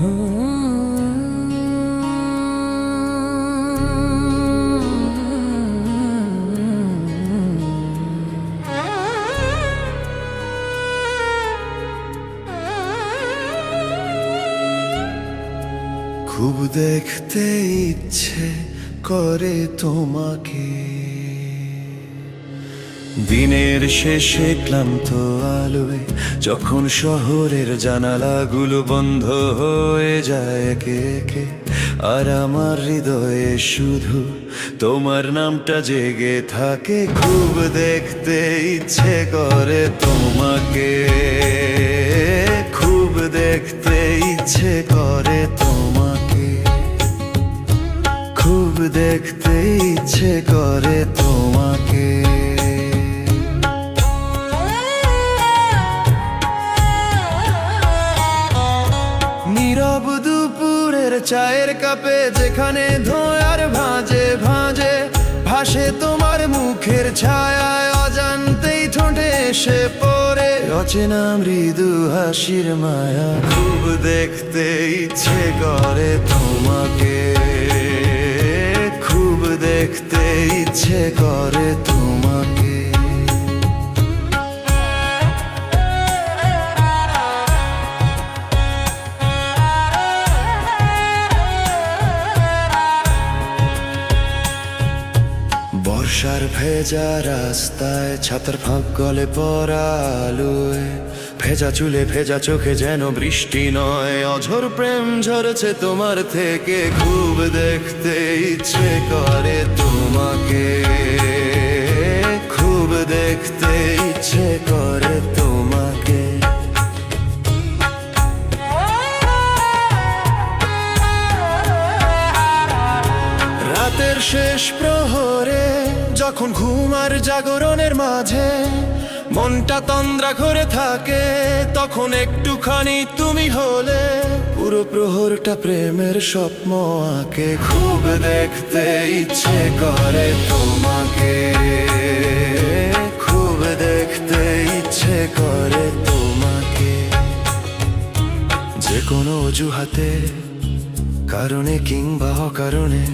খুব দেখতে ইচ্ছে করে তোমাকে, দিনের শেষে ক্লান্ত আলোয় যখন শহরের জানালাগুলো বন্ধ হয়ে যায় একে একে, আর আমার হৃদয়ে শুধু তোমার নামটা জেগে থাকে। খুব দেখতে ইচ্ছে করে তোমাকে, খুব দেখতে ইচ্ছে করে তোমাকে, খুব দেখতে ইচ্ছে করে তোমাকে। নীরব দুপুরের চায়ের কাপে যেখানে ধোঁয়ার ভাঁজে ভাঁজে ভাসে তোমার মুখের ছায়ায়, অজান্তেই ঠোঁটে এসে পড়ে অচেনা মৃদু হাসির মায়া। খুব দেখতে ইচ্ছে করে তোমাকে, খুব দেখতে ইচ্ছে করে তোমাকে। বর্ষার ভেজা রাস্তায় ছাতার ফাঁক গলে পড়া আলোয়, ভেজা চুলে ভেজা চোখে যেন বৃষ্টি নয়, অঝোর প্রেম ঝরছে তোমার থেকে। খুব দেখতে ইচ্ছে করে তোমাকে, খুব দেখতে ইচ্ছে করে তোমাকে। রাতের শেষ প্রহরে যখন ঘুম আর জাগরণের মাঝে মনটা তন্দ্রা করে থাকে, তখন একটুখানি তুমি হলে পুরো প্রহরটা প্রেমের স্বপ্ন আঁকে। খুব দেখতে ইচ্ছে করে তোমাকে, খুব দেখতে ইচ্ছে করে তোমাকে। যে কোনো অজুহাতে, কারণে কিংবা অকারণে,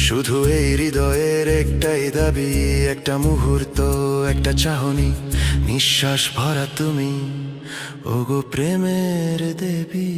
শুধু এই হৃদয়ের একটাই দাবি, একটা মুহূর্ত, একটা চাহনি, নিঃশ্বাস ভরা তুমি, ওগো প্রেমের দেবী।